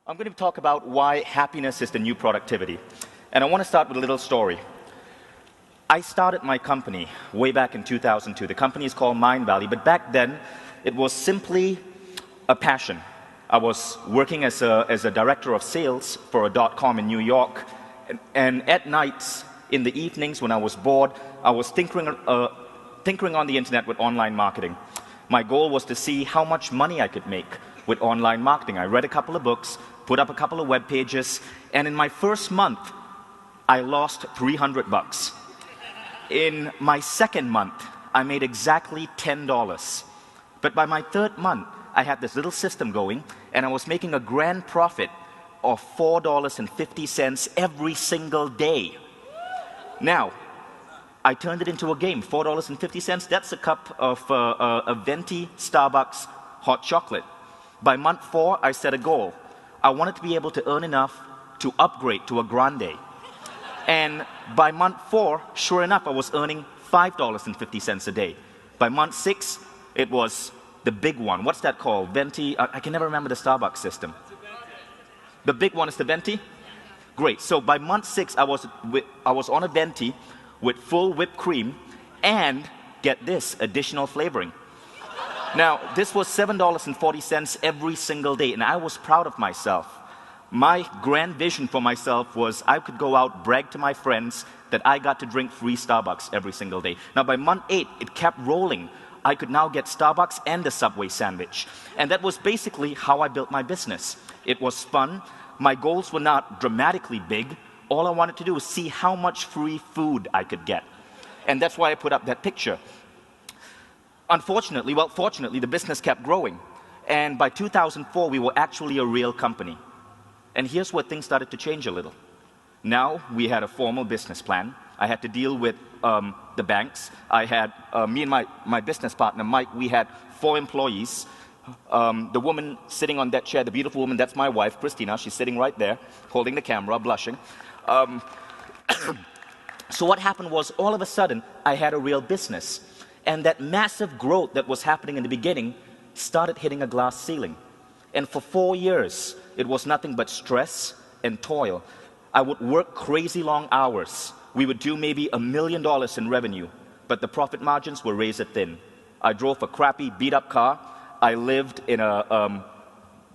I'm going to talk about why happiness is the new productivity. And I want to start with a little story. I started my company way back in 2002. The company is called Mindvalley, but back then it was simply a passion. I was working as a director of sales for a .com in New York, and at nights, in the evenings when I was bored, I was tinkering on the internet with online marketing. My goal was to see how much money I could make with online marketing. I read a couple of books, put up a couple of web pages, and in my first month, I lost $300. In my second month, I made exactly $10. But by my third month, I had this little system going, and I was making a grand profit of $4.50 every single day. Now, I turned it into a game. $4.50, that's a cup of a venti Starbucks hot chocolate. By month 4, I set a goal. I wanted to be able to earn enough to upgrade to a grande. And by month 4, sure enough, I was earning $5.50 a day. By month 6, it was the big one. What's that called? Venti? I can never remember the Starbucks system. The big one is the venti? Great. So by month 6, I was on a venti with full whipped cream and, get this, additional flavoring. Now, this was $7.40 every single day, and I was proud of myself. My grand vision for myself was I could go out, brag to my friends that I got to drink free Starbucks every single day. Now, by month 8, it kept rolling. I could now get Starbucks and a Subway sandwich. And that was basically how I built my business. It was fun. My goals were not dramatically big. All I wanted to do was see how much free food I could get. And that's why I put up that picture. Unfortunately, well, fortunately, the business kept growing. And by 2004, we were actually a real company. And here's where things started to change a little. Now, we had a formal business plan. I had to deal with the banks. I had, me and my business partner, Mike, we had 4 employees. The woman sitting on that chair, the beautiful woman, that's my wife, Christina. She's sitting right there, holding the camera, blushing. So what happened was, all of a sudden, I had a real business. And that massive growth that was happening in the beginning started hitting a glass ceiling. And for 4 years, it was nothing but stress and toil. I would work crazy long hours. We would do maybe $1 million in revenue, but the profit margins were razor thin. I drove a crappy, beat-up car. I lived in a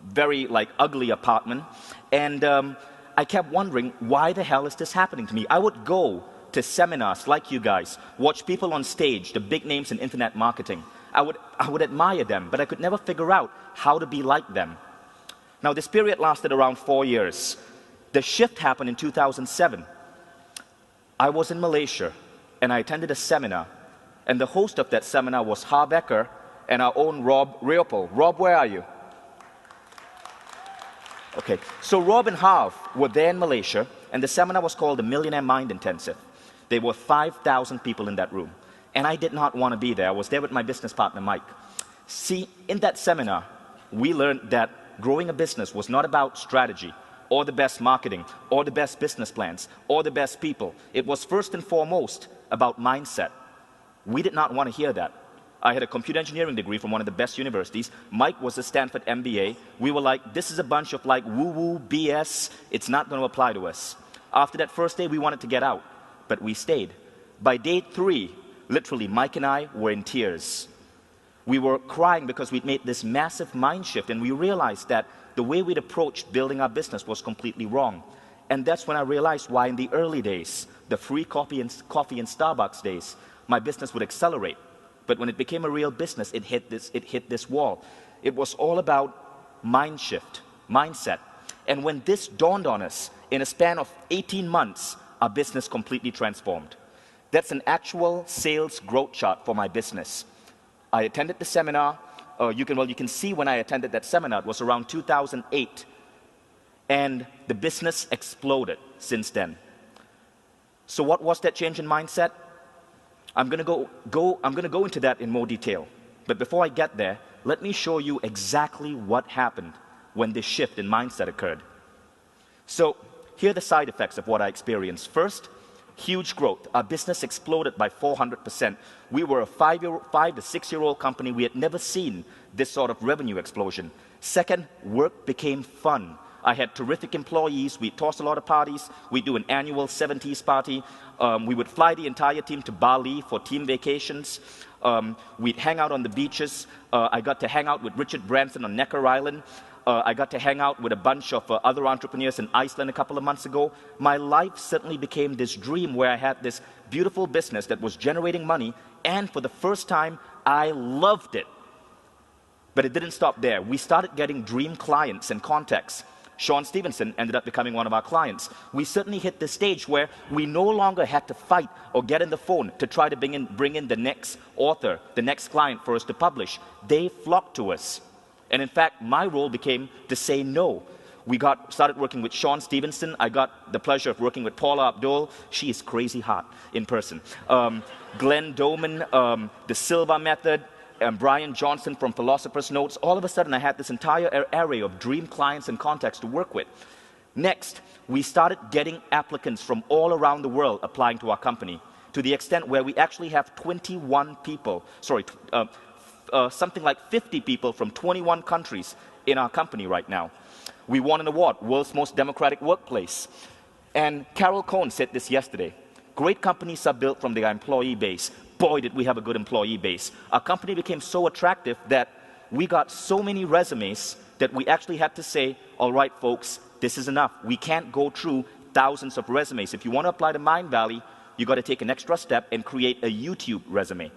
very ugly apartment. And I kept wondering, why the hell is this happening to me? I would go to seminars like you guys, watch people on stage, the big names in internet marketing. I would admire them, but I could never figure out how to be like them. Now, this period lasted around 4 years. The shift happened in 2007. I was in Malaysia, and I attended a seminar, and the host of that seminar was Ha Becker and our own Rob Riopel. Rob, where are you? Okay, so Rob and Harv were there in Malaysia, and the seminar was called the Millionaire Mind Intensive. There were 5,000 people in that room, and I did not want to be there. I was there with my business partner, Mike. See, in that seminar, we learned that growing a business was not about strategy, or the best marketing, or the best business plans, or the best people. It was first and foremost about mindset. We did not want to hear that. I had a computer engineering degree from one of the best universities. Mike was a Stanford MBA. We were like, this is a bunch of woo-woo BS. It's not going to apply to us. After that first day, we wanted to get out, but we stayed. By day 3, literally, Mike and I were in tears. We were crying because we'd made this massive mind shift, and we realized that the way we'd approached building our business was completely wrong. And that's when I realized why in the early days, the free coffee and Starbucks days, my business would accelerate. But when it became a real business, it hit this wall. It was all about mind shift, mindset. And when this dawned on us, in a span of 18 months, our business completely transformed. That's an actual sales growth chart for my business. I attended the seminar. You can see when I attended that seminar, it was around 2008. And the business exploded since then. So what was that change in mindset? I'm going to go into that in more detail. But before I get there, let me show you exactly what happened when this shift in mindset occurred. So here are the side effects of what I experienced. First, huge growth. Our business exploded by 400%. We were a 5 to 6-year-old company. We had never seen this sort of revenue explosion. Second, work became fun. I had terrific employees. We tossed a lot of parties. We do an annual 70s party. We would fly the entire team to Bali for team vacations. We'd hang out on the beaches. I got to hang out with Richard Branson on Necker Island. I got to hang out with a bunch of other entrepreneurs in Iceland a couple of months ago. My life suddenly became this dream where I had this beautiful business that was generating money, and for the first time, I loved it. But it didn't stop there. We started getting dream clients and contacts. Sean Stevenson ended up becoming one of our clients. We certainly hit the stage where we no longer had to fight or get in the phone to try to bring in the next author, the next client for us to publish. They flocked to us. And in fact, my role became to say no. We started working with Sean Stevenson. I got the pleasure of working with Paula Abdul. She is crazy hot in person. Glenn Doman, the Silva Method, and Brian Johnson from Philosopher's Notes. All of a sudden, I had this entire array of dream clients and contacts to work with. Next, we started getting applicants from all around the world applying to our company, to the extent where we actually have 21 people, something like 50 people from 21 countries in our company right now. We won an award, World's Most Democratic Workplace. And Carol Cohn said this yesterday. Great companies are built from their employee base. Boy, did we have a good employee base. Our company became so attractive that we got so many resumes that we actually had to say, all right, folks, this is enough. We can't go through thousands of resumes. If you want to apply to Mindvalley, you got to take an extra step and create a YouTube resume.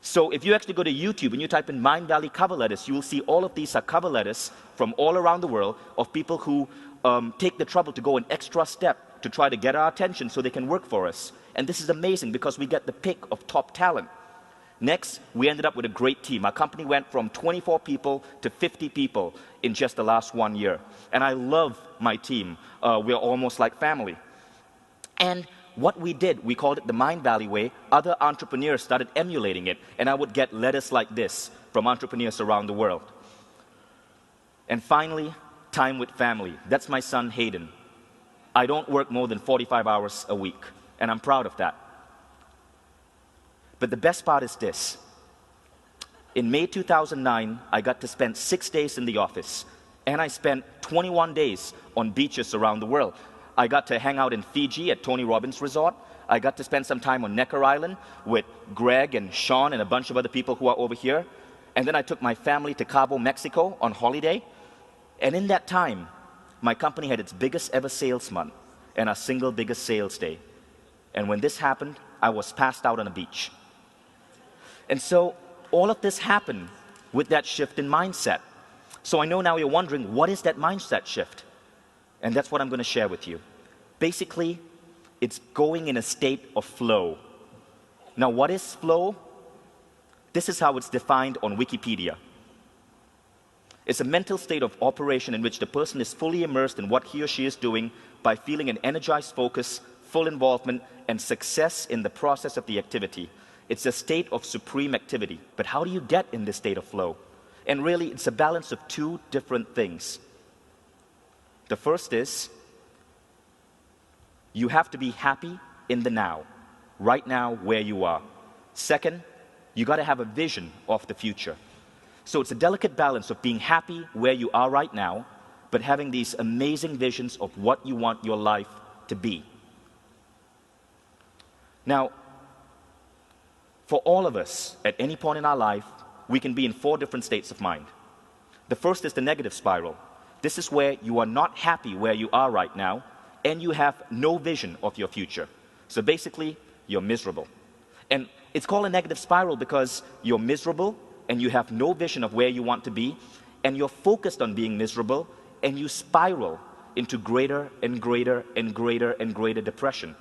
So if you actually go to YouTube and you type in Mindvalley cover letters, you will see all of these are cover letters from all around the world of people who take the trouble to go an extra step to try to get our attention so they can work for us. And this is amazing because we get the pick of top talent. Next, we ended up with a great team. Our company went from 24 people to 50 people in just the last 1 year. And I love my team. We're almost like family. And what we did, we called it the Mindvalley way. Other entrepreneurs started emulating it, and I would get letters like this from entrepreneurs around the world. And finally, time with family. That's my son, Hayden. I don't work more than 45 hours a week, and I'm proud of that. But the best part is this. In May 2009, I got to spend 6 days in the office, and I spent 21 days on beaches around the world. I got to hang out in Fiji at Tony Robbins Resort. I got to spend some time on Necker Island with Greg and Sean and a bunch of other people who are over here. And then I took my family to Cabo, Mexico on holiday. And in that time, my company had its biggest ever sales month and our single biggest sales day. And when this happened, I was passed out on a beach. And so all of this happened with that shift in mindset. So I know now you're wondering, what is that mindset shift? And that's what I'm going to share with you. Basically, it's going in a state of flow. Now, what is flow? This is how it's defined on Wikipedia. It's a mental state of operation in which the person is fully immersed in what he or she is doing by feeling an energized focus, full involvement, and success in the process of the activity. It's a state of supreme activity. But how do you get in this state of flow? And really, it's a balance of two different things. The first is, you have to be happy in the now, right now where you are. Second, you got to have a vision of the future. So it's a delicate balance of being happy where you are right now, but having these amazing visions of what you want your life to be. Now, for all of us, at any point in our life, we can be in 4 different states of mind. The first is the negative spiral. This is where you are not happy where you are right now, and you have no vision of your future. So basically, you're miserable. And it's called a negative spiral because you're miserable, and you have no vision of where you want to be, and you're focused on being miserable, and you spiral into greater and greater and greater and greater depression.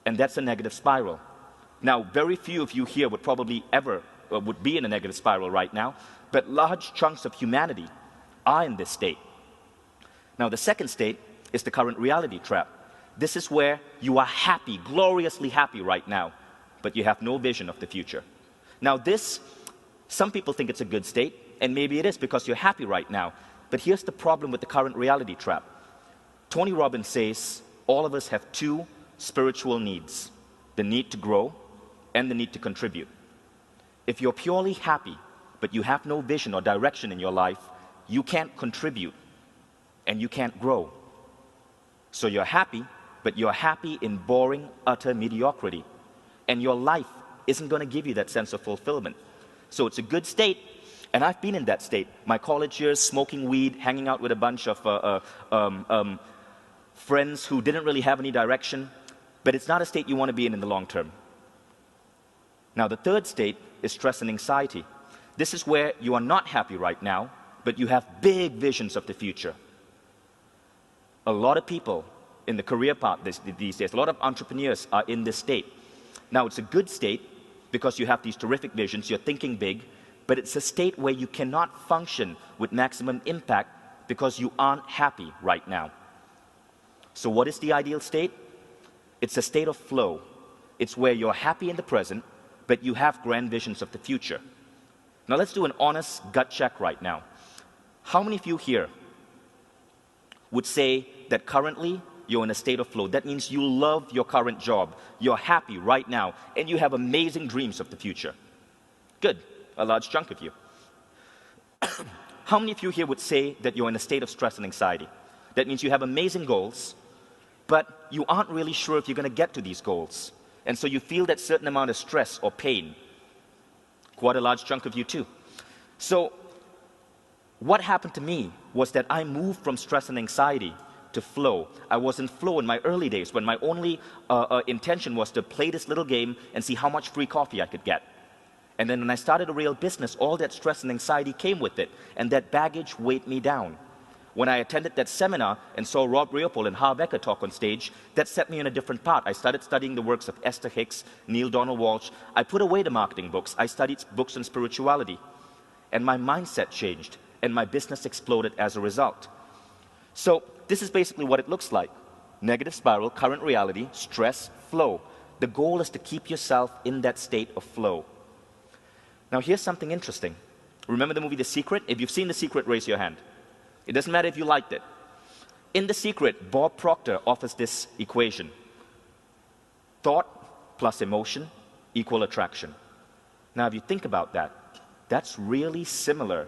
And that's a negative spiral. Now, very few of you here would probably ever would be in a negative spiral right now, but large chunks of humanity are in this state. Now, the second state is the current reality trap. This is where you are happy, gloriously happy right now, but you have no vision of the future. Now, some people think it's a good state, and maybe it is because you're happy right now. But here's the problem with the current reality trap. Tony Robbins says all of us have 2 spiritual needs: the need to grow and the need to contribute. If you're purely happy, but you have no vision or direction in your life, you can't contribute. and you can't grow. So you're happy, but you're happy in boring, utter mediocrity. And your life isn't going to give you that sense of fulfillment. So it's a good state, and I've been in that state. My college years, smoking weed, hanging out with a bunch of friends who didn't really have any direction, but it's not a state you want to be in the long term. Now, the third state is stress and anxiety. This is where you are not happy right now, but you have big visions of the future. A lot of people in the career path these days, a lot of entrepreneurs are in this state. Now, it's a good state because you have these terrific visions, you're thinking big, but it's a state where you cannot function with maximum impact because you aren't happy right now. So what is the ideal state? It's a state of flow. It's where you're happy in the present, but you have grand visions of the future. Now let's do an honest gut check right now. How many of you here would say that currently you're in a state of flow? That means you love your current job, you're happy right now, and you have amazing dreams of the future. Good, a large chunk of you. How many of you here would say that you're in a state of stress and anxiety? That means you have amazing goals, but you aren't really sure if you're going to get to these goals. And so you feel that certain amount of stress or pain. Quite a large chunk of you too. So what happened to me was that I moved from stress and anxiety to flow. I was in flow in my early days when my only intention was to play this little game and see how much free coffee I could get. And then when I started a real business, all that stress and anxiety came with it, and that baggage weighed me down. When I attended that seminar and saw Rob Leopold and Harv Eker talk on stage, that set me on a different path. I started studying the works of Esther Hicks, Neale Donald Walsch. I put away the marketing books. I studied books on spirituality. And my mindset changed, and my business exploded as a result. So this is basically what it looks like. Negative spiral, current reality, stress, flow. The goal is to keep yourself in that state of flow. Now here's something interesting. Remember the movie The Secret? If you've seen The Secret, raise your hand. It doesn't matter if you liked it. In The Secret, Bob Proctor offers this equation. Thought plus emotion equal attraction. Now, if you think about that, that's really similar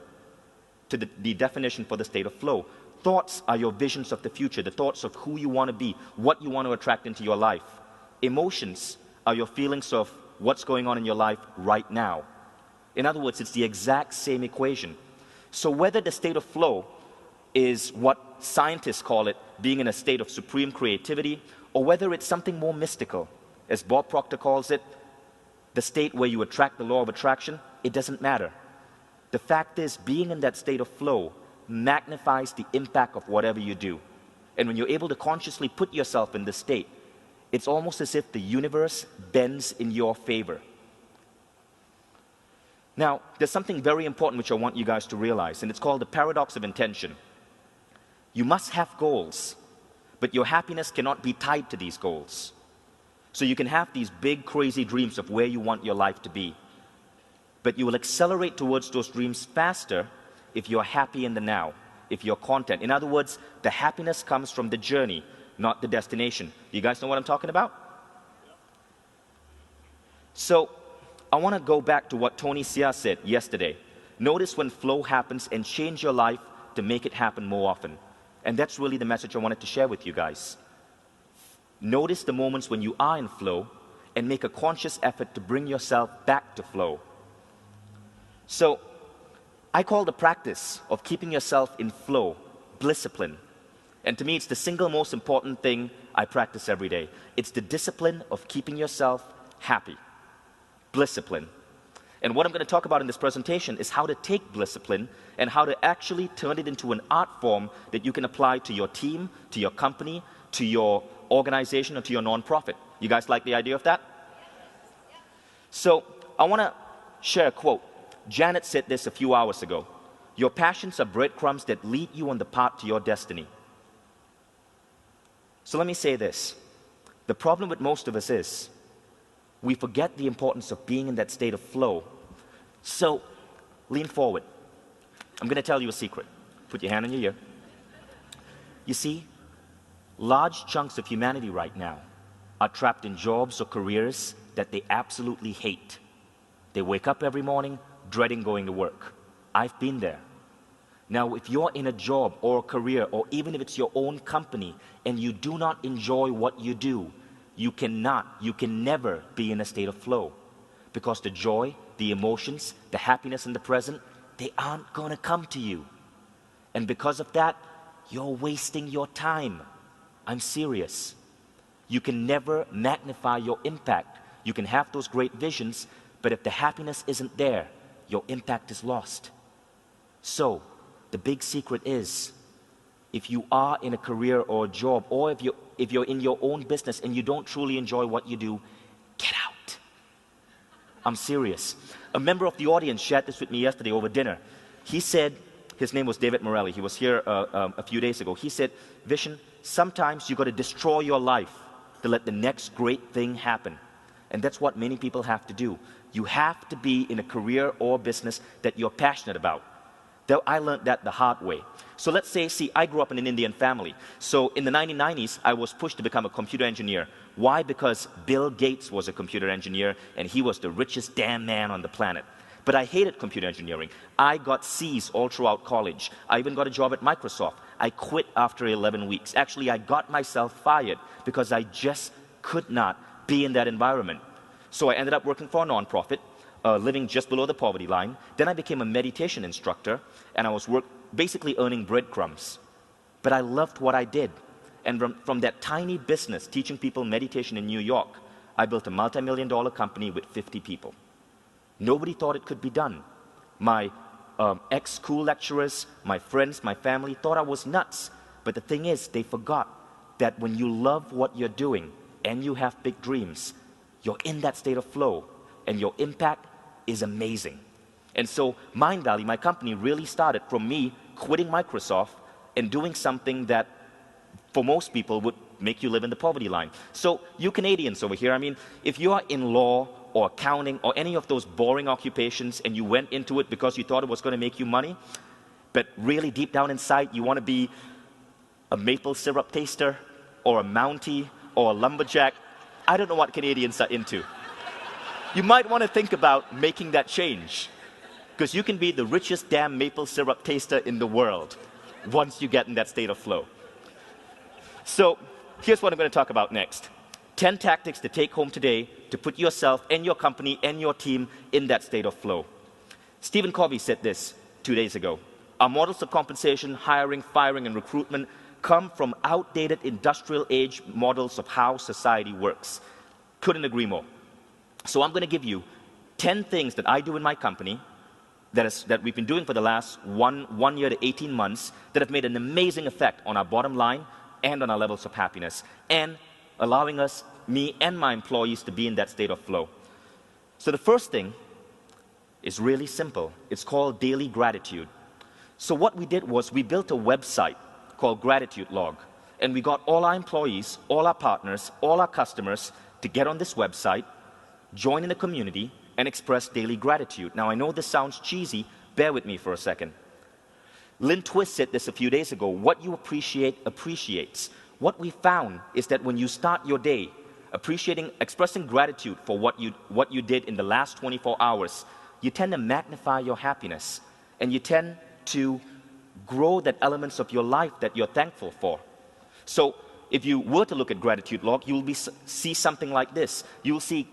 to the definition for the state of flow. Thoughts are your visions of the future, the thoughts of who you want to be, what you want to attract into your life. Emotions are your feelings of what's going on in your life right now. In other words, it's the exact same equation. So whether the state of flow is what scientists call it, being in a state of supreme creativity, or whether it's something more mystical, as Bob Proctor calls it, the state where you attract the law of attraction, it doesn't matter. The fact is, being in that state of flow magnifies the impact of whatever you do. And when you're able to consciously put yourself in this state, it's almost as if the universe bends in your favor. Now, there's something very important which I want you guys to realize, and it's called the paradox of intention. You must have goals, but your happiness cannot be tied to these goals. So you can have these big, crazy dreams of where you want your life to be, but you will accelerate towards those dreams faster if you're happy in the now, if you're content. In other words, the happiness comes from the journey, not the destination. You guys know what I'm talking about? So I want to go back to what Tony Xia said yesterday. Notice when flow happens and change your life to make it happen more often. And that's really the message I wanted to share with you guys. Notice the moments when you are in flow and make a conscious effort to bring yourself back to flow. So I call the practice of keeping yourself in flow blisscipline. And to me, it's the single most important thing I practice every day. It's the discipline of keeping yourself happy. Blisscipline. And what I'm going to talk about in this presentation is how to take blisscipline and how to actually turn it into an art form that you can apply to your team, to your company, to your organization, or to your nonprofit. You guys like the idea of that? So I want to share a quote. Janet said this a few hours ago. Your passions are breadcrumbs that lead you on the path to your destiny. So let me say this. The problem with most of us is we forget the importance of being in that state of flow. So, lean forward. I'm going to tell you a secret. Put your hand on your ear. You see, large chunks of humanity right now are trapped in jobs or careers that they absolutely hate. They wake up every morning dreading going to work. I've been there. Now, if you're in a job or a career, or even if it's your own company, and you do not enjoy what you do, you can never be in a state of flow. Because the joy, the emotions, the happiness in the present, they aren't going to come to you. And because of that, you're wasting your time. I'm serious. You can never magnify your impact. You can have those great visions, but if the happiness isn't there, your impact is lost. So, the big secret is, if you are in a career or a job, or if you're in your own business and you don't truly enjoy what you do, get out. I'm serious. A member of the audience shared this with me yesterday over dinner. He said, his name was David Morelli, he was here a few days ago. He said, Vishen, sometimes you got to destroy your life to let the next great thing happen. And that's what many people have to do. You have to be in a career or business that you're passionate about. Though I learned that the hard way. So let's say, I grew up in an Indian family. So in the 1990s, I was pushed to become a computer engineer. Why? Because Bill Gates was a computer engineer and he was the richest damn man on the planet. But I hated computer engineering. I got C's all throughout college. I even got a job at Microsoft. I quit after 11 weeks. Actually, I got myself fired because I just could not be in that environment. So I ended up working for a nonprofit, living just below the poverty line. Then I became a meditation instructor, and I was basically earning breadcrumbs. But I loved what I did. And from that tiny business, teaching people meditation in New York, I built a multi-million-dollar company with 50 people. Nobody thought it could be done. My ex-school lecturers, my friends, my family thought I was nuts. But the thing is, they forgot that when you love what you're doing and you have big dreams, you're in that state of flow and your impact is amazing. And so Mindvalley, my company, really started from me quitting Microsoft and doing something that for most people would make you live in the poverty line. So you Canadians over here, I mean, if you are in law or accounting or any of those boring occupations and you went into it because you thought it was going to make you money, but really deep down inside you want to be a maple syrup taster or a Mountie or a lumberjack, I don't know what Canadians are into. You might want to think about making that change, because you can be the richest damn maple syrup taster in the world once you get in that state of flow. So here's what I'm going to talk about next. 10 tactics to take home today to put yourself and your company and your team in that state of flow. Stephen Covey said this 2 days ago. Our models of compensation, hiring, firing, and recruitment come from outdated industrial age models of how society works. Couldn't agree more. So I'm going to give you 10 things that I do in my company that we've been doing for the last one year to 18 months that have made an amazing effect on our bottom line and on our levels of happiness, and allowing us, me and my employees, to be in that state of flow. So the first thing is really simple. It's called daily gratitude. So what we did was we built a website called Gratitude Log, and we got all our employees, all our partners, all our customers to get on this website, join in the community, and express daily gratitude. Now I know this sounds cheesy, bear with me for a second. Lynn Twist said this a few days ago, what you appreciate appreciates. What we found is that when you start your day expressing gratitude for what you did in the last 24 hours, you tend to magnify your happiness, and you tend to grow that elements of your life that you're thankful for. So if you were to look at Gratitude Log, you will see something like this. You'll see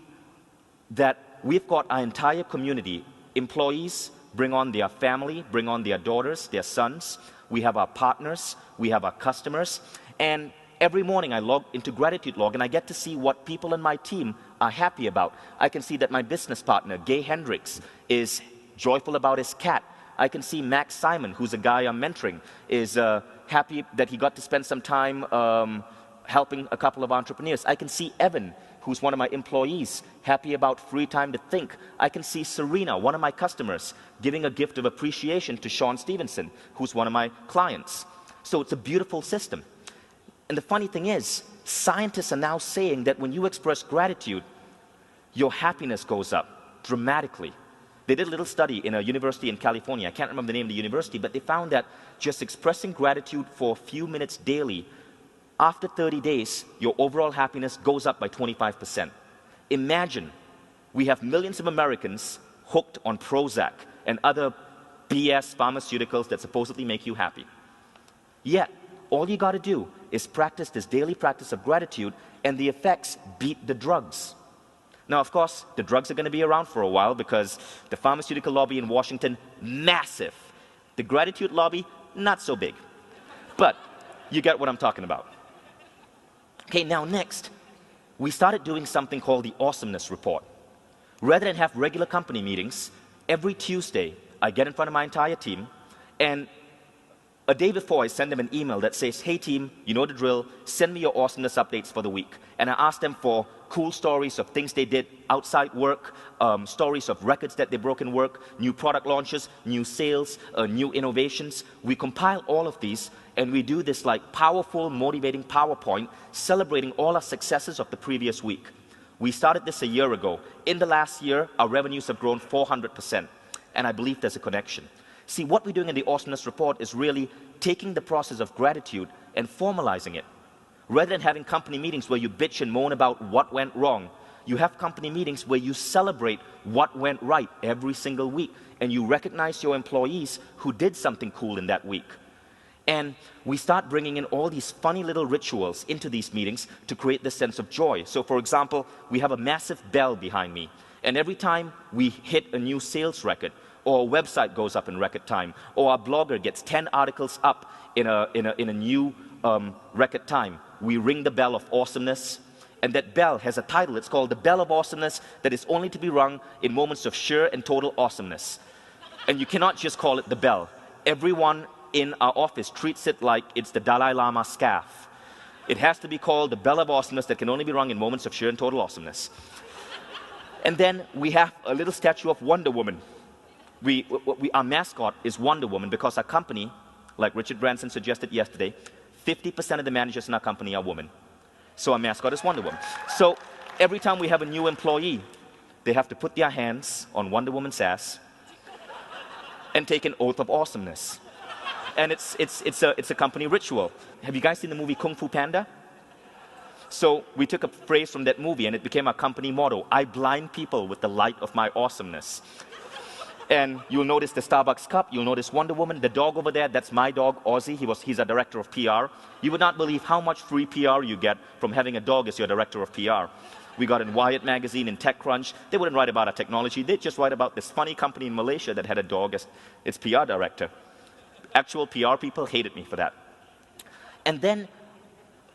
that we've got our entire community. Employees bring on their family, bring on their daughters, their sons. We have our partners, we have our customers, and every morning I log into Gratitude Log and I get to see what people in my team are happy about. I can see that my business partner, Gay Hendricks, is joyful about his cat. I can see Max Simon, who's a guy I'm mentoring, is happy that he got to spend some time helping a couple of entrepreneurs. I can see Evan, who's one of my employees, happy about free time to think. I can see Serena, one of my customers, giving a gift of appreciation to Sean Stevenson, who's one of my clients. So it's a beautiful system. And the funny thing is, scientists are now saying that when you express gratitude, your happiness goes up dramatically. They did a little study in a university in California. I can't remember the name of the university, but they found that just expressing gratitude for a few minutes daily, after 30 days, your overall happiness goes up by 25%. Imagine we have millions of Americans hooked on Prozac and other BS pharmaceuticals that supposedly make you happy. Yet, all you got to do is practice this daily practice of gratitude, and the effects beat the drugs. Now, of course, the drugs are going to be around for a while because the pharmaceutical lobby in Washington, massive. The gratitude lobby, not so big. But you get what I'm talking about. Okay, now next, we started doing something called the Awesomeness Report. Rather than have regular company meetings, every Tuesday, I get in front of my entire team, and a day before, I send them an email that says, hey team, you know the drill, send me your awesomeness updates for the week. And I ask them for cool stories of things they did outside work, stories of records that they broke in work, new product launches, new sales, new innovations. We compile all of these, and we do this like powerful, motivating PowerPoint, celebrating all our successes of the previous week. We started this a year ago. In the last year, our revenues have grown 400%, and I believe there's a connection. See, what we're doing in the Awesomeness Report is really taking the process of gratitude and formalizing it. Rather than having company meetings where you bitch and moan about what went wrong, you have company meetings where you celebrate what went right every single week, and you recognize your employees who did something cool in that week. And we start bringing in all these funny little rituals into these meetings to create this sense of joy. So for example, we have a massive bell behind me, and every time we hit a new sales record, or a website goes up in record time, or our blogger gets 10 articles up in a new record time, we ring the bell of awesomeness, and that bell has a title. It's called the Bell of Awesomeness, that is only to be rung in moments of sheer and total awesomeness. And you cannot just call it the bell. Everyone in our office treats it like it's the Dalai Lama scarf. It has to be called the Bell of Awesomeness that can only be rung in moments of sheer and total awesomeness. And then we have a little statue of Wonder Woman. Our mascot is Wonder Woman because our company, like Richard Branson suggested yesterday, 50% of the managers in our company are women. So our mascot is Wonder Woman. So every time we have a new employee, they have to put their hands on Wonder Woman's ass and take an oath of awesomeness. And it's a company ritual. Have you guys seen the movie Kung Fu Panda? So we took a phrase from that movie and it became our company motto. I blind people with the light of my awesomeness. And you'll notice the Starbucks cup, you'll notice Wonder Woman, the dog over there, that's my dog, Ozzy. He's our director of PR. You would not believe how much free PR you get from having a dog as your director of PR. We got in Wired magazine, in TechCrunch. They wouldn't write about our technology, they'd just write about this funny company in Malaysia that had a dog as its PR director. Actual PR people hated me for that. And then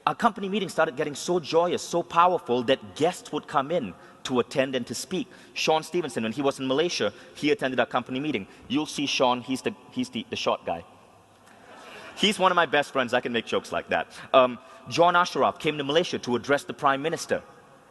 our company meeting started getting so joyous, so powerful that guests would come in to attend and to speak. Sean Stevenson, when he was in Malaysia, he attended our company meeting. You'll see Sean, he's the short guy. He's one of my best friends, I can make jokes like that. John Ashraf came to Malaysia to address the Prime Minister,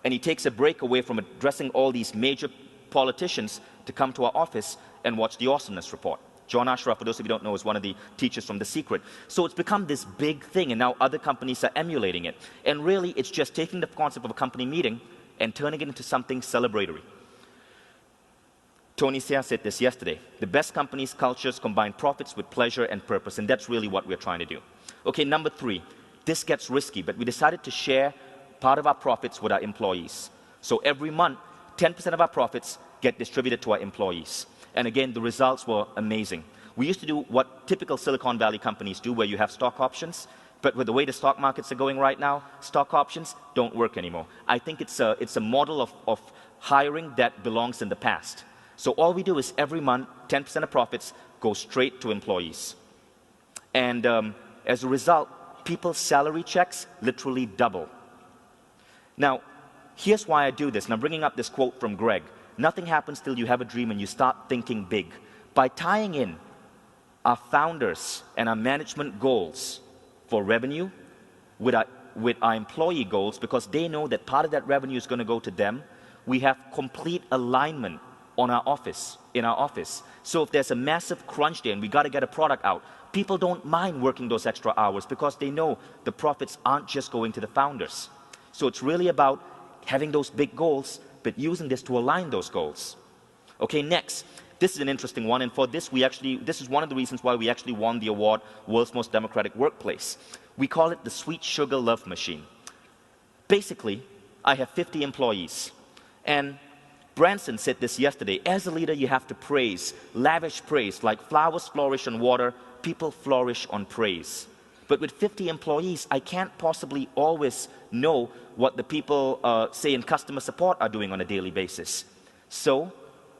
and he takes a break away from addressing all these major politicians to come to our office and watch the Awesomeness Report. John Ashraf, for those of you who don't know, is one of the teachers from The Secret. So it's become this big thing, and now other companies are emulating it. And really, it's just taking the concept of a company meeting and turning it into something celebratory. Tony Hsieh said this yesterday. The best companies' cultures combine profits with pleasure and purpose, and that's really what we're trying to do. Okay, number 3. This gets risky, but we decided to share part of our profits with our employees. So every month, 10% of our profits get distributed to our employees. And again, the results were amazing. We used to do what typical Silicon Valley companies do, where you have stock options. But with the way the stock markets are going right now, stock options don't work anymore. I think it's a model of hiring that belongs in the past. So all we do is every month, 10% of profits go straight to employees. And as a result, people's salary checks literally double. Now, here's why I do this. And I'm bringing up this quote from Greg. Nothing happens till you have a dream and you start thinking big. By tying in our founders and our management goals for revenue with our employee goals, because they know that part of that revenue is going to go to them, we have complete alignment on our office, in our office. So if there's a massive crunch day and we got to get a product out, people don't mind working those extra hours because they know the profits aren't just going to the founders. So it's really about having those big goals, but using this to align those goals. Okay, next. This is an interesting one, and for this, this is one of the reasons why we actually won the award, World's Most Democratic Workplace. We call it the Sweet Sugar Love Machine. Basically, I have 50 employees, and Branson said this yesterday, as a leader you have to praise, lavish praise, like flowers flourish on water, people flourish on praise. But with 50 employees, I can't possibly always know what the people, say in customer support, are doing on a daily basis. So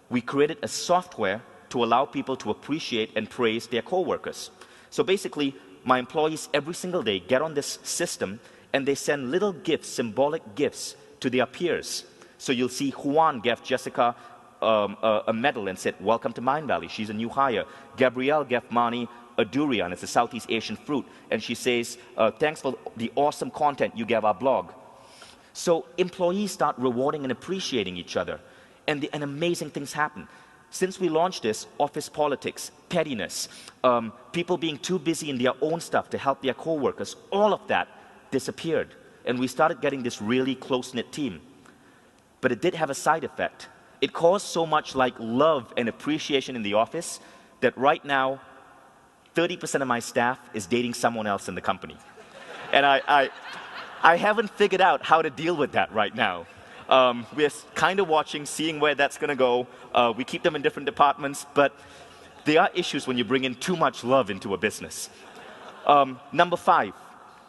we created a software to allow people to appreciate and praise their coworkers. So basically, my employees every single day get on this system and they send little gifts, symbolic gifts, to their peers. So you'll see Juan gave Jessica a medal and said, welcome to Mindvalley. She's a new hire. Gabrielle gave Mani a durian. It's a Southeast Asian fruit. And she says, thanks for the awesome content you gave our blog. So employees start rewarding and appreciating each other. And amazing things happen. Since we launched this, office politics, pettiness, people being too busy in their own stuff to help their coworkers, all of that disappeared. And we started getting this really close-knit team. But it did have a side effect. It caused so much like love and appreciation in the office that right now, 30% of my staff is dating someone else in the company. And I haven't figured out how to deal with that right now. We're kind of watching, seeing where that's going to go. We keep them in different departments, but there are issues when you bring in too much love into a business. Number 5,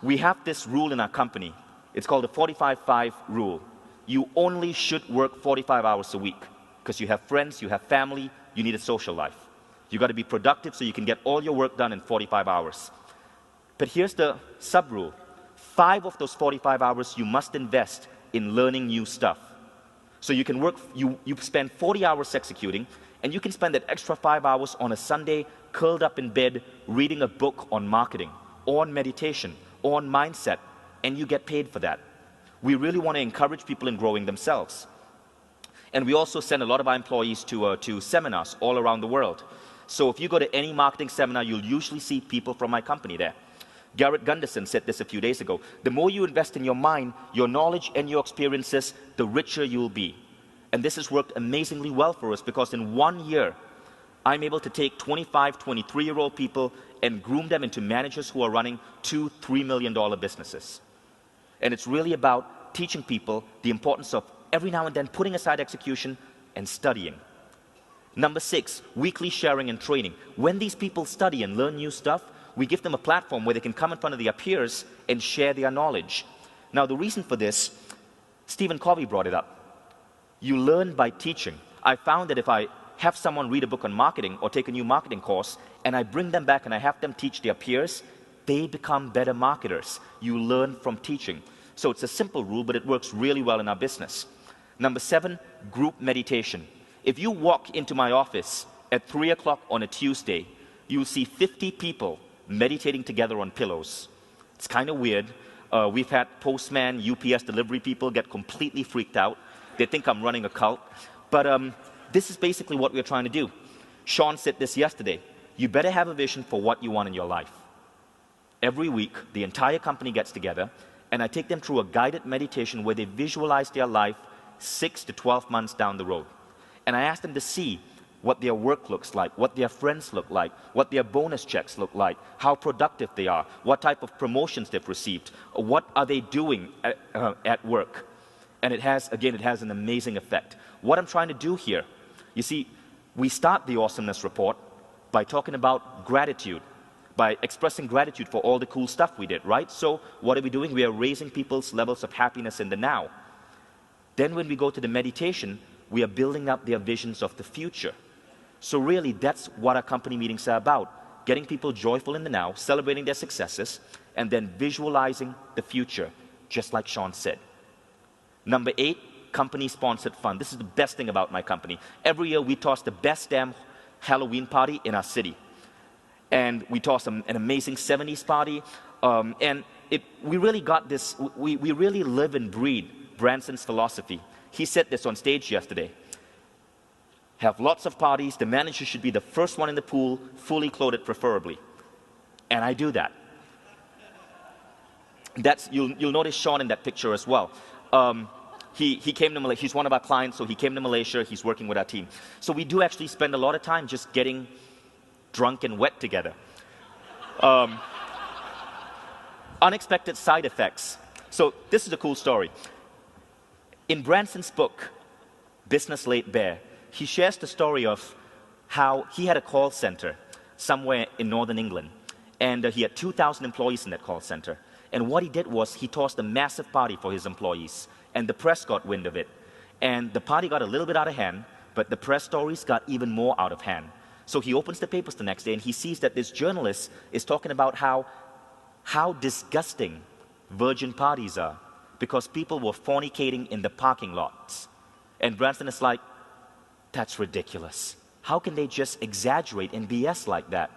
we have this rule in our company. It's called the 45-5 rule. You only should work 45 hours a week because you have friends, you have family, you need a social life. You got to be productive so you can get all your work done in 45 hours. But here's the sub-rule. 5 of those 45 hours you must invest in learning new stuff. So you can work, you spend 40 hours executing, and you can spend that extra 5 hours on a Sunday curled up in bed reading a book on marketing, or on meditation, or on mindset, and you get paid for that. We really want to encourage people in growing themselves. And we also send a lot of our employees to seminars all around the world. So if you go to any marketing seminar, you'll usually see people from my company there. Garrett Gunderson said this a few days ago. The more you invest in your mind, your knowledge and your experiences, the richer you'll be. And this has worked amazingly well for us because in 1 year, I'm able to take 25, 23-year-old people and groom them into managers who are running $2, $3 million businesses. And it's really about teaching people the importance of every now and then putting aside execution and studying. Number 6, weekly sharing and training. When these people study and learn new stuff, we give them a platform where they can come in front of their peers and share their knowledge. Now the reason for this, Stephen Covey brought it up. You learn by teaching. I found that if I have someone read a book on marketing or take a new marketing course and I bring them back and I have them teach their peers, they become better marketers. You learn from teaching. So it's a simple rule, but it works really well in our business. Number 7, group meditation. If you walk into my office at 3 o'clock on a Tuesday, you'll see 50 people meditating together on pillows. It's kind of weird. We've had postman, UPS delivery people get completely freaked out. They think I'm running a cult. But this is basically what we're trying to do. Sean said this yesterday. You better have a vision for what you want in your life. Every week, the entire company gets together, and I take them through a guided meditation where they visualize their life 6 to 12 months down the road. And I ask them to see what their work looks like, what their friends look like, what their bonus checks look like, how productive they are, what type of promotions they've received, what are they doing at work. And it has an amazing effect. What I'm trying to do here, you see, we start the Awesomeness Report by talking about gratitude, by expressing gratitude for all the cool stuff we did, right? So what are we doing? We are raising people's levels of happiness in the now. Then when we go to the meditation, we are building up their visions of the future. So really, that's what our company meetings are about. Getting people joyful in the now, celebrating their successes, and then visualizing the future, just like Sean said. Number 8, company-sponsored fun. This is the best thing about my company. Every year, we toss the best damn Halloween party in our city. And we toss an amazing 70s party. We really got this, we really live and breathe Branson's philosophy. He said this on stage yesterday. Have lots of parties. The manager should be the first one in the pool, fully clothed preferably. And I do that. You'll notice Sean in that picture as well. He came to Malaysia. He's one of our clients, so he came to Malaysia. He's working with our team. So we do actually spend a lot of time just getting drunk and wet together. Unexpected side effects. So this is a cool story. In Branson's book, Business Late Bear. He shares the story of how he had a call center somewhere in northern England, and he had 2,000 employees in that call center. And what he did was he tossed a massive party for his employees, and the press got wind of it. And the party got a little bit out of hand, but the press stories got even more out of hand. So he opens the papers the next day and he sees that this journalist is talking about how disgusting virgin parties are because people were fornicating in the parking lots. And Branson is like, that's ridiculous. How can they just exaggerate and BS like that?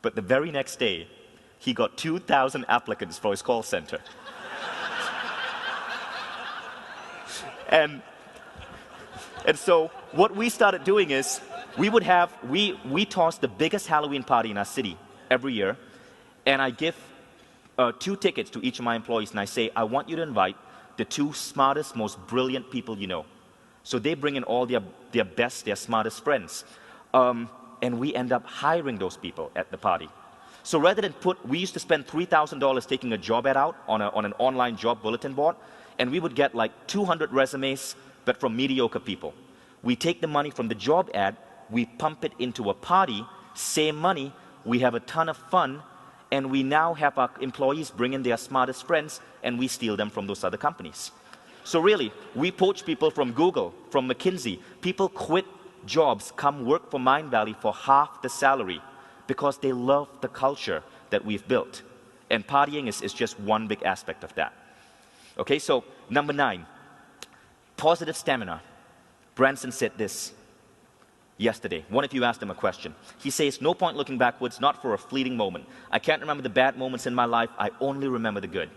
But the very next day, he got 2,000 applicants for his call center. And so what we started doing is we toss the biggest Halloween party in our city every year, and I give 2 tickets to each of my employees, and I say, I want you to invite the 2 smartest, most brilliant people you know. So they bring in all their best, their smartest friends. And we end up hiring those people at the party. So rather than we used to spend $3,000 taking a job ad out on an online job bulletin board, and we would get like 200 resumes, but from mediocre people. We take the money from the job ad, we pump it into a party, same money, we have a ton of fun, and we now have our employees bring in their smartest friends, and we steal them from those other companies. So really, we poach people from Google, from McKinsey. People quit jobs, come work for Mindvalley for half the salary because they love the culture that we've built. And partying is just one big aspect of that. Okay, so number 9, positive stamina. Branson said this yesterday. One of you asked him a question. He says, no point looking backwards, not for a fleeting moment. I can't remember the bad moments in my life, I only remember the good.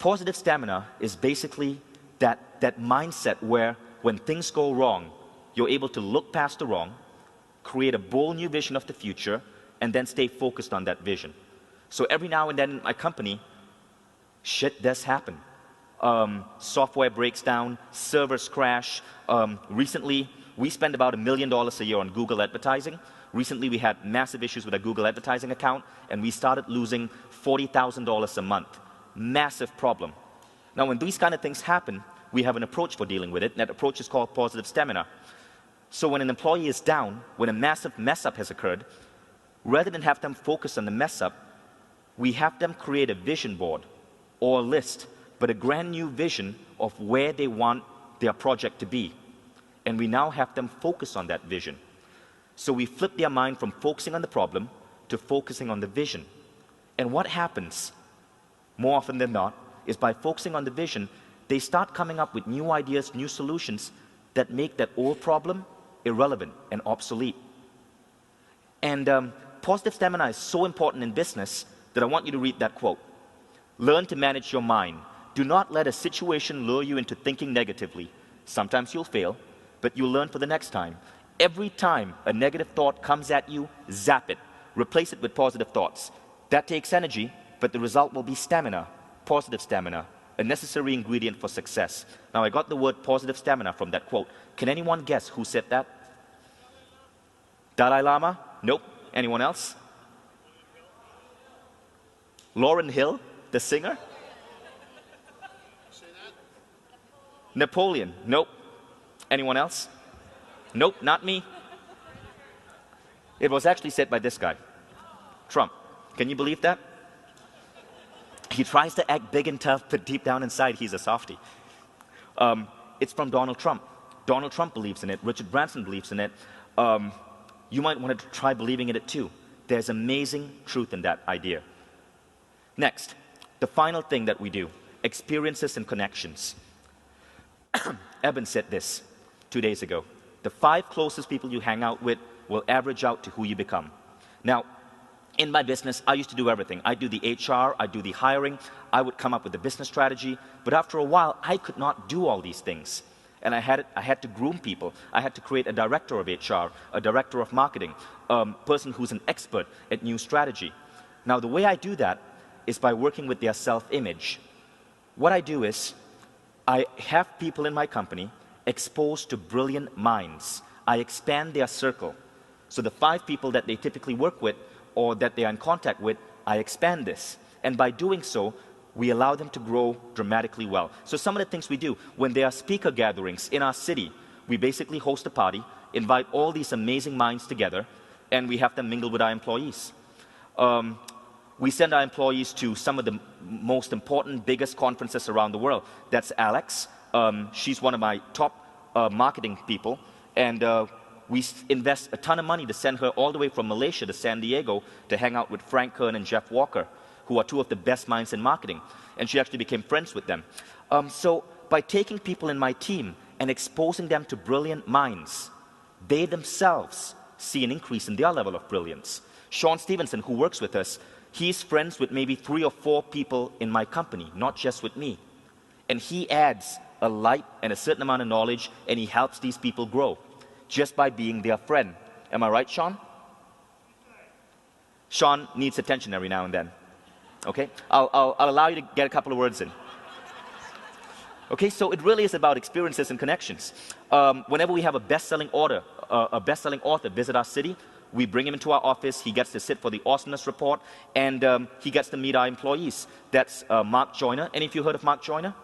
Positive stamina is basically that mindset where when things go wrong, you're able to look past the wrong, create a bold new vision of the future, and then stay focused on that vision. So every now and then in my company, shit does happen. Software breaks down, servers crash. Recently, we spend about $1 million a year on Google advertising. Recently, we had massive issues with our Google advertising account, and we started losing $40,000 a month. Massive problem. Now, when these kind of things happen, we have an approach for dealing with it, and that approach is called positive stamina. So when an employee is down, when a massive mess-up has occurred, rather than have them focus on the mess-up, we have them create a vision board or a list, but a brand new vision of where they want their project to be. And we now have them focus on that vision. So we flip their mind from focusing on the problem to focusing on the vision. And what happens, more often than not, is by focusing on the vision, they start coming up with new ideas, new solutions that make that old problem irrelevant and obsolete. And positive stamina is so important in business that I want you to read that quote. Learn to manage your mind. Do not let a situation lure you into thinking negatively. Sometimes you'll fail, but you'll learn for the next time. Every time a negative thought comes at you, zap it. Replace it with positive thoughts. That takes energy, but the result will be stamina, positive stamina, a necessary ingredient for success. Now, I got the word positive stamina from that quote. Can anyone guess who said that? Dalai Lama? Nope. Anyone else? Lauryn Hill, the singer? Napoleon? Nope. Anyone else? Nope, not me. It was actually said by this guy, Trump. Can you believe that? He tries to act big and tough, but deep down inside, he's a softie. It's from Donald Trump. Donald Trump believes in it. Richard Branson believes in it. You might want to try believing in it too. There's amazing truth in that idea. Next, the final thing that we do, experiences and connections. Eben said this 2 days ago. The 5 closest people you hang out with will average out to who you become. Now, in my business, I used to do everything. I do the HR, I do the hiring, I would come up with the business strategy, but after a while, I could not do all these things. And I had to groom people. I had to create a director of HR, a director of marketing, a person who's an expert at new strategy. Now, the way I do that is by working with their self-image. What I do is, I have people in my company exposed to brilliant minds. I expand their circle. So the 5 people that they typically work with or that they are in contact with, I expand this. And by doing so, we allow them to grow dramatically well. So some of the things we do, when there are speaker gatherings in our city, we basically host a party, invite all these amazing minds together, and we have them mingle with our employees. We send our employees to some of the most important, biggest conferences around the world. That's Alex. She's one of my top marketing people, and we invest a ton of money to send her all the way from Malaysia to San Diego to hang out with Frank Kern and Jeff Walker, who are two of the best minds in marketing. And she actually became friends with them. So by taking people in my team and exposing them to brilliant minds, they themselves see an increase in their level of brilliance. Sean Stevenson, who works with us, he's friends with maybe 3 or 4 people in my company, not just with me. And he adds a light and a certain amount of knowledge, and he helps these people grow just by being their friend. Am I right, Sean? Sean needs attention every now and then. Okay? I'll allow you to get a couple of words in. Okay, so it really is about experiences and connections. Whenever we have a best-selling author visit our city, we bring him into our office. He gets to sit for the awesomeness report, and he gets to meet our employees. That's Mark Joyner. Any of you heard of Mark Joyner?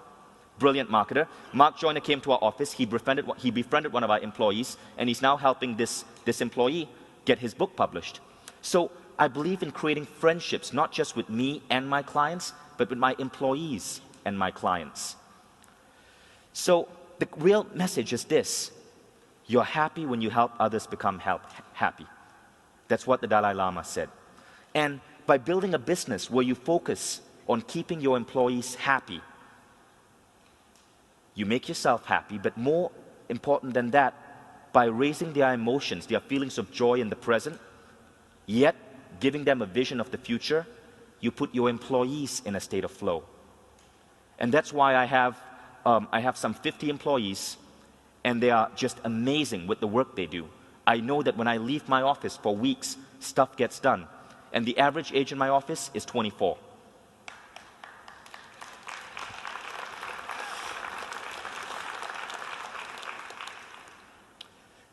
Brilliant marketer. Mark Joyner came to our office. He befriended one of our employees, and he's now helping this employee get his book published. So I believe in creating friendships, not just with me and my clients, but with my employees and my clients. So the real message is this: you're happy when you help others become happy. That's what the Dalai Lama said. And by building a business where you focus on keeping your employees happy, you make yourself happy, but more important than that, by raising their emotions, their feelings of joy in the present, yet giving them a vision of the future, you put your employees in a state of flow. And that's why I have some 50 employees, and they are just amazing with the work they do. I know that when I leave my office for weeks, stuff gets done. And the average age in my office is 24.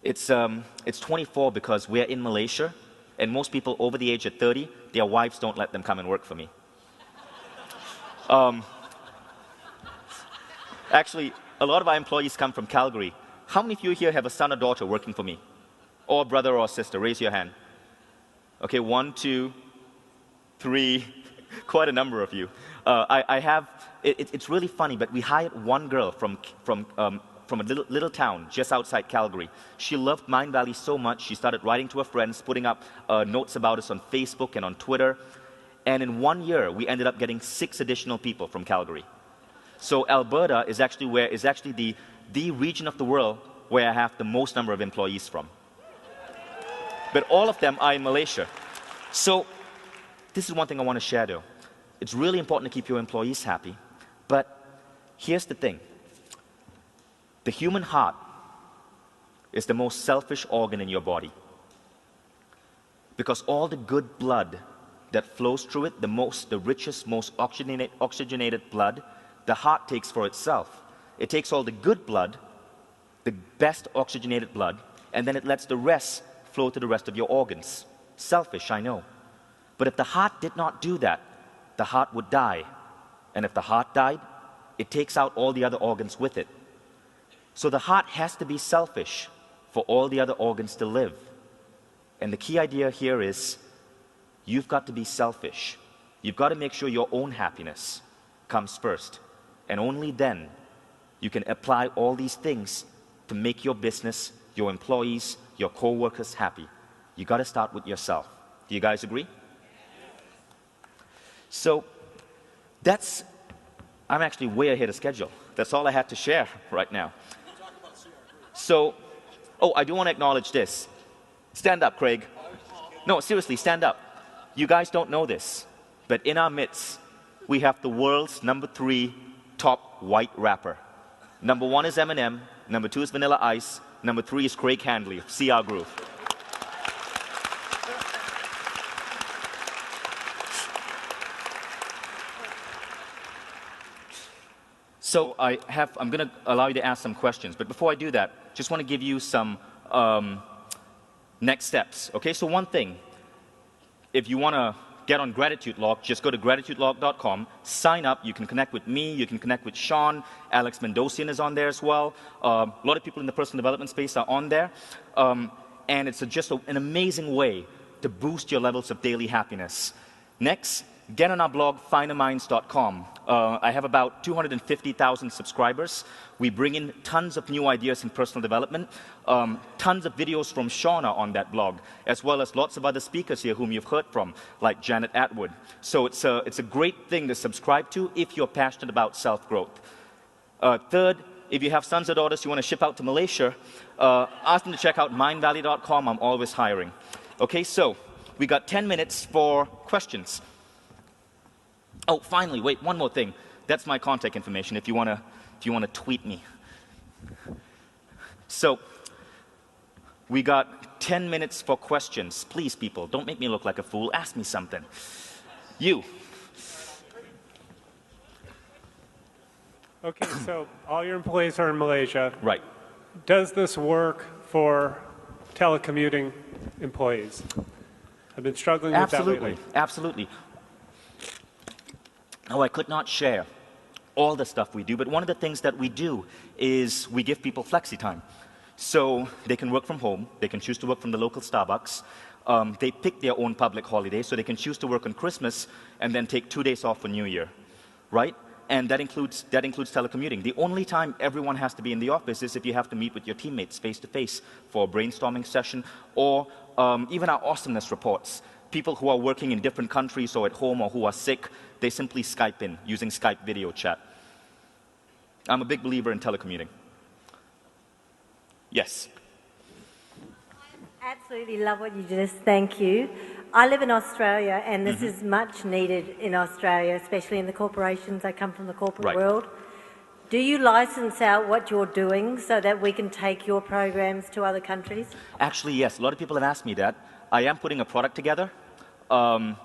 It's 24 because we're in Malaysia, and most people over the age of 30, their wives don't let them come and work for me. Actually, a lot of our employees come from Calgary. How many of you here have a son or daughter working for me? Or a brother or a sister? Raise your hand. Okay, 1, 2, 3, quite a number of you. It's really funny, but we hired one girl from a little town just outside Calgary. She loved Mindvalley so much, she started writing to her friends, putting up notes about us on Facebook and on Twitter. And in 1 year, we ended up getting 6 additional people from Calgary. So Alberta is actually the region of the world where I have the most number of employees from. But all of them are in Malaysia. So this is one thing I want to share though. It's really important to keep your employees happy. But here's the thing. The human heart is the most selfish organ in your body. Because all the good blood that flows through it, the richest, most oxygenated blood, the heart takes for itself. It takes all the good blood, the best oxygenated blood, and then it lets the rest flow to the rest of your organs. Selfish, I know. But if the heart did not do that, the heart would die. And if the heart died, it takes out all the other organs with it. So the heart has to be selfish for all the other organs to live. And the key idea here is, you've got to be selfish. You've got to make sure your own happiness comes first. And only then you can apply all these things to make your business, your employees, your co-workers happy. You got to start with yourself. Do you guys agree? So I'm actually way ahead of schedule. That's all I had to share right now. So, I do want to acknowledge this. Stand up, Craig. No, seriously, stand up. You guys don't know this, but in our midst, we have the world's number 3 top white rapper. Number 1 is Eminem, number 2 is Vanilla Ice, number 3 is Craig Handley of CR Groove. So I'm going to allow you to ask some questions, but before I do that, just want to give you some next steps. Okay, so one thing, if you want to get on GratitudeLog, just go to gratitudelog.com, sign up. You can connect with me, you can connect with Sean, Alex Mendocian is on there as well. A lot of people in the personal development space are on there. And it's just an amazing way to boost your levels of daily happiness. Next, get on our blog, finderminds.com. I have about 250,000 subscribers. We bring in tons of new ideas in personal development. Tons of videos from Shauna on that blog, as well as lots of other speakers here whom you've heard from, like Janet Atwood. So it's a great thing to subscribe to if you're passionate about self-growth. Third, if you have sons or daughters you want to ship out to Malaysia, ask them to check out mindvalley.com. I'm always hiring. Okay, so we got 10 minutes for questions. Oh, finally, wait, one more thing. That's my contact information if you want to tweet me. So, we got 10 minutes for questions. Please, people, don't make me look like a fool. Ask me something. You. Okay, so all your employees are in Malaysia. Right. Does this work for telecommuting employees? I've been struggling with that lately. Absolutely. Oh, I could not share all the stuff we do, but one of the things that we do is we give people flexi time. So they can work from home, they can choose to work from the local Starbucks, they pick their own public holiday, so they can choose to work on Christmas and then take 2 days off for New Year, right? And that includes telecommuting. The only time everyone has to be in the office is if you have to meet with your teammates face-to-face for a brainstorming session, or even our awesomeness reports. People who are working in different countries or at home or who are sick, they simply Skype in using Skype video chat. I'm a big believer in telecommuting. Yes? I absolutely love what you just, thank you. I live in Australia and this is much needed in Australia, especially in the corporations. I come from the corporate world. Do you license out what you're doing so that we can take your programs to other countries? Actually, yes. A lot of people have asked me that. I am putting a product together. But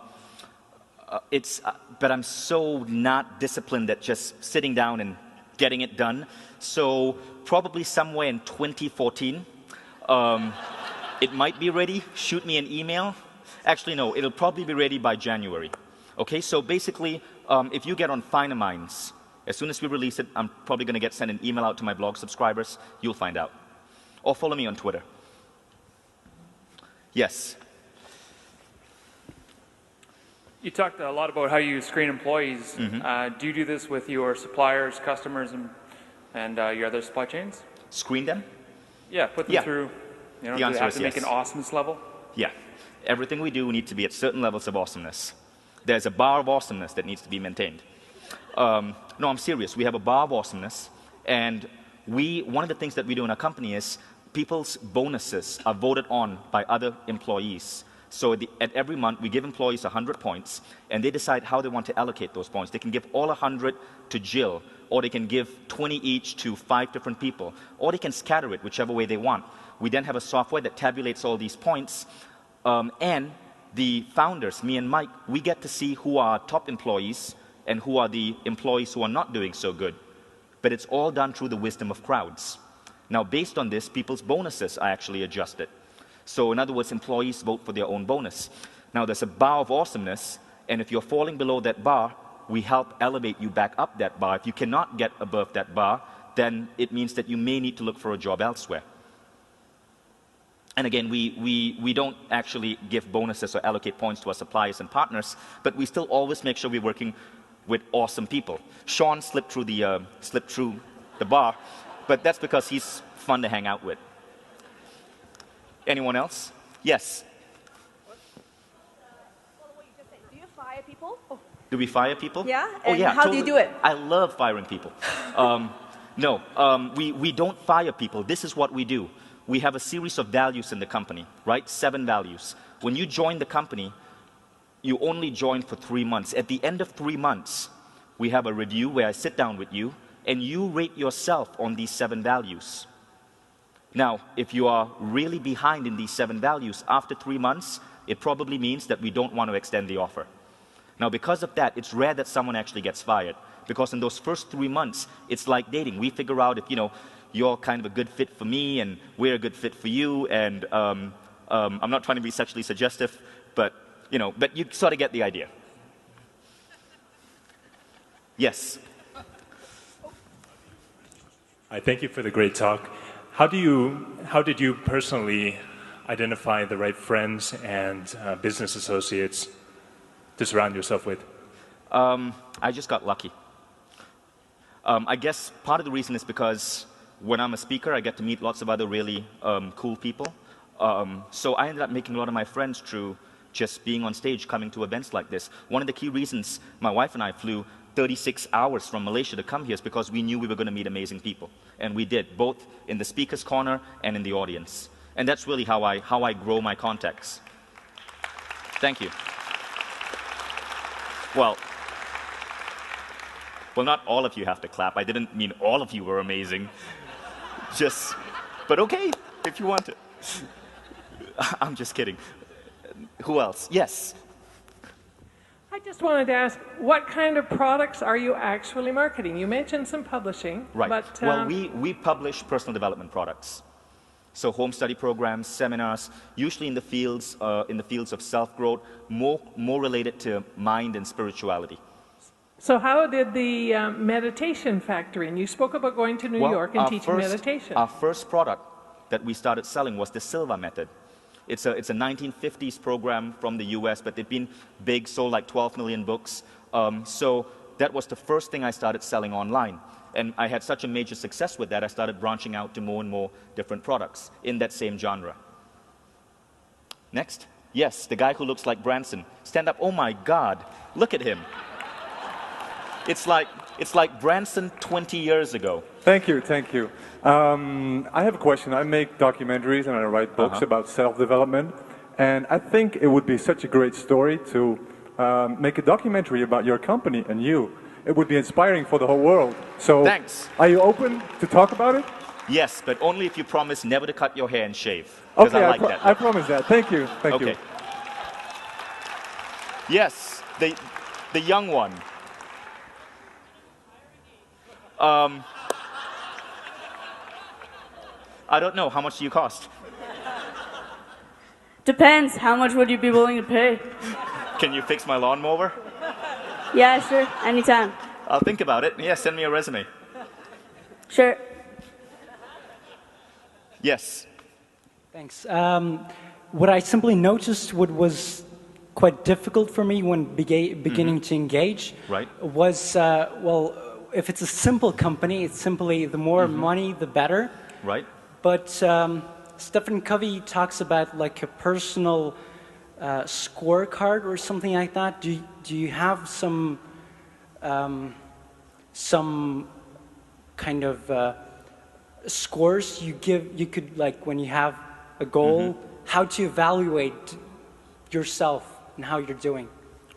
I'm so not disciplined at just sitting down and getting it done. So probably somewhere in 2014, it might be ready. Shoot me an email. Actually, no, it'll probably be ready by January. Okay, so basically, if you get on Finder Minds, as soon as we release it, I'm probably going to send an email out to my blog subscribers. You'll find out. Or follow me on Twitter. Yes? You talked a lot about how you screen employees. Do you do this with your suppliers, customers, and your other supply chains? Screen them? Yeah, put them through. You know, The do they answer have is to make yes. an awesomeness level? Yeah. Everything we do needs to be at certain levels of awesomeness. There's a bar of awesomeness that needs to be maintained. No, I'm serious. We have a bar of awesomeness, and one of the things that we do in our company is people's bonuses are voted on by other employees. So at every month, we give employees 100 points, and they decide how they want to allocate those points. They can give all 100 to Jill, or they can give 20 each to 5 different people, or they can scatter it whichever way they want. We then have a software that tabulates all these points, and the founders, me and Mike, we get to see who are top employees and who are the employees who are not doing so good. But it's all done through the wisdom of crowds. Now, based on this, people's bonuses are actually adjusted. So in other words, employees vote for their own bonus. Now, there's a bar of awesomeness, and if you're falling below that bar, we help elevate you back up that bar. If you cannot get above that bar, then it means that you may need to look for a job elsewhere. And again, we don't actually give bonuses or allocate points to our suppliers and partners, but we still always make sure we're working with awesome people. Sean slipped through the bar, but that's because he's fun to hang out with. Anyone else? Yes? What you just said. Do you fire people? Oh. Do we fire people? Yeah? Oh, and yeah. how totally. do you do it? I love firing people. No, we don't fire people. This is what we do. We have a series of values in the company, right? 7 values. When you join the company, you only join for 3 months. At the end of 3 months, we have a review where I sit down with you and you rate yourself on these 7 values. Now, if you are really behind in these 7 values, after 3 months, it probably means that we don't want to extend the offer. Now, because of that, it's rare that someone actually gets fired. Because in those first 3 months, it's like dating. We figure out if, you're kind of a good fit for me and we're a good fit for you. And I'm not trying to be sexually suggestive, but, you know, but you sort of get the idea. Yes. I thank you for the great talk. How did you personally identify the right friends and business associates to surround yourself with? I just got lucky. I guess part of the reason is because when I'm a speaker, I get to meet lots of other really cool people. So I ended up making a lot of my friends through just being on stage, coming to events like this. One of the key reasons my wife and I flew 36 hours from Malaysia to come here is because we knew we were going to meet amazing people. And we did, both in the speaker's corner and in the audience. And that's really how I grow my contacts. Thank you. Well, not all of you have to clap. I didn't mean all of you were amazing. But okay, if you want to. I'm just kidding. Who else? Yes. I just wanted to ask, what kind of products are you actually marketing? You mentioned some publishing. Right. But, well, we publish personal development products. So home study programs, seminars, usually in the fields of self-growth, more related to mind and spirituality. So how did the meditation factor in? You spoke about going to New York and teaching meditation. Our first product that we started selling was the Silva Method. It's a 1950s program from the US, but they've been big, sold like 12 million books. So that was the first thing I started selling online. And I had such a major success with that, I started branching out to more and more different products in that same genre. Next. Yes, the guy who looks like Branson. Stand up. Oh my God, look at him. It's like Branson 20 years ago. Thank you, thank you. I have a question. I make documentaries and I write books about self-development. And I think it would be such a great story to make a documentary about your company and you. It would be inspiring for the whole world. So, thanks. Are you open to talk about it? Yes, but only if you promise never to cut your hair and shave. Because Okay, I like that. I promise that. Thank you. Thank you. Yes, the young one. I don't know. How much do you cost? Depends. How much would you be willing to pay? Can you fix my lawnmower? Yeah, sure. Anytime. I'll think about it. Yeah, send me a resume. Sure. Yes. Thanks. What I simply noticed, what was quite difficult for me when beginning to engage, was, well, if it's a simple company, it's simply the more money, the better. Right. But Stephen Covey talks about like a personal scorecard or something like that. Do you have some kind of scores you could, like, when you have a goal, how to evaluate yourself and how you're doing?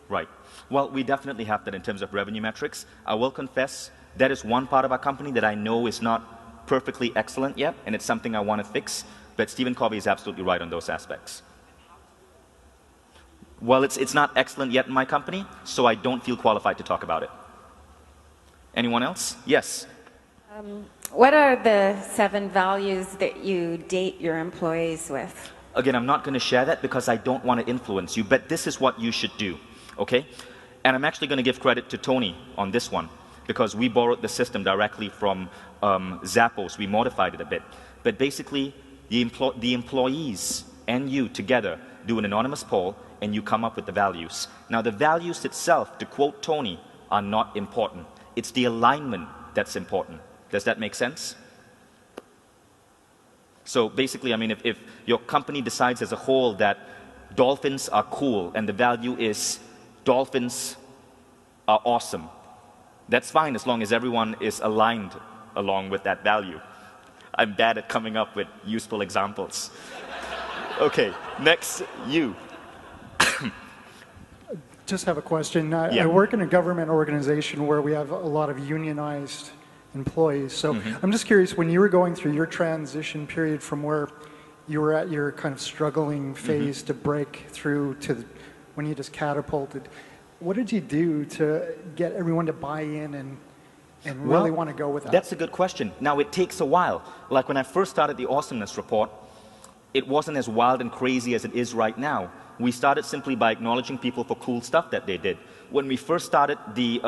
Right. Well, we definitely have that in terms of revenue metrics. I will confess that is one part of our company that I know is not perfectly excellent yet, and it's something I want to fix. But Stephen Covey is absolutely right on those aspects. Well, it's not excellent yet in my company, so I don't feel qualified to talk about it. Anyone else? Yes. What are the 7 values that you date your employees with? Again, I'm not going to share that because I don't want to influence you, but this is what you should do, okay? And I'm actually going to give credit to Tony on this one because we borrowed the system directly from Zappos. We modified it a bit. But basically, the employees and you together do an anonymous poll and you come up with the values. Now, the values itself, to quote Tony, are not important. It's the alignment that's important. Does that make sense? So basically, I mean, if your company decides as a whole that dolphins are cool and the value is dolphins are awesome, that's fine as long as everyone is aligned along with that value. I'm bad at coming up with useful examples. Okay, next, you. Just have a question. I work in a government organization where we have a lot of unionized employees. So I'm just curious, when you were going through your transition period from where you were at your kind of struggling phase to break through to when you just catapulted, what did you do to get everyone to buy in and really want to go with that? That's a good question. Now, it takes a while. Like when I first started the Awesomeness Report, it wasn't as wild and crazy as it is right now. We started simply by acknowledging people for cool stuff that they did. When we first started the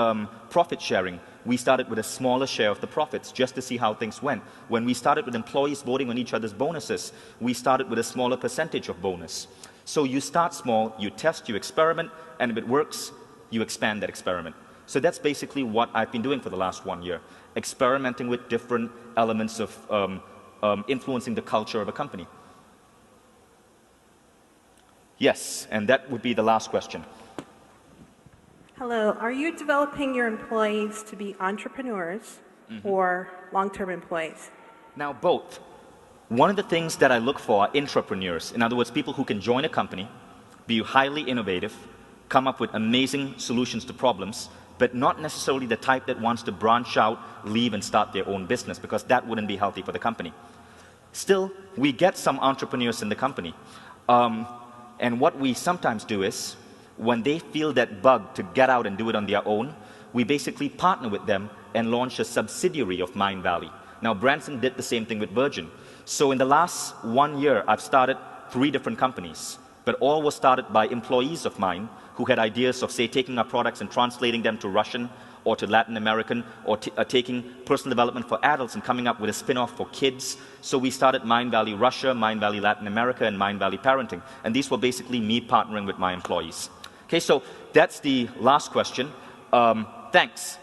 profit sharing, we started with a smaller share of the profits just to see how things went. When we started with employees voting on each other's bonuses, we started with a smaller percentage of bonus. So you start small, you test, you experiment, and if it works, you expand that experiment. So that's basically what I've been doing for the last 1 year, experimenting with different elements of influencing the culture of a company. Yes, and that would be the last question. Hello. Are you developing your employees to be entrepreneurs or long-term employees? Now, both. One of the things that I look for are intrapreneurs. In other words, people who can join a company, be highly innovative, come up with amazing solutions to problems, but not necessarily the type that wants to branch out, leave, and start their own business, because that wouldn't be healthy for the company. Still, we get some entrepreneurs in the company. And what we sometimes do is, when they feel that bug to get out and do it on their own, we basically partner with them and launch a subsidiary of Mindvalley. Now, Branson did the same thing with Virgin. So in the last 1 year, I've started 3 different companies, but all were started by employees of mine who had ideas of, say, taking our products and translating them to Russian or to Latin American, or taking personal development for adults and coming up with a spin-off for kids. So we started Mindvalley Russia, Mindvalley Latin America, and Mindvalley Parenting. And these were basically me partnering with my employees. Okay, so that's the last question. Thanks.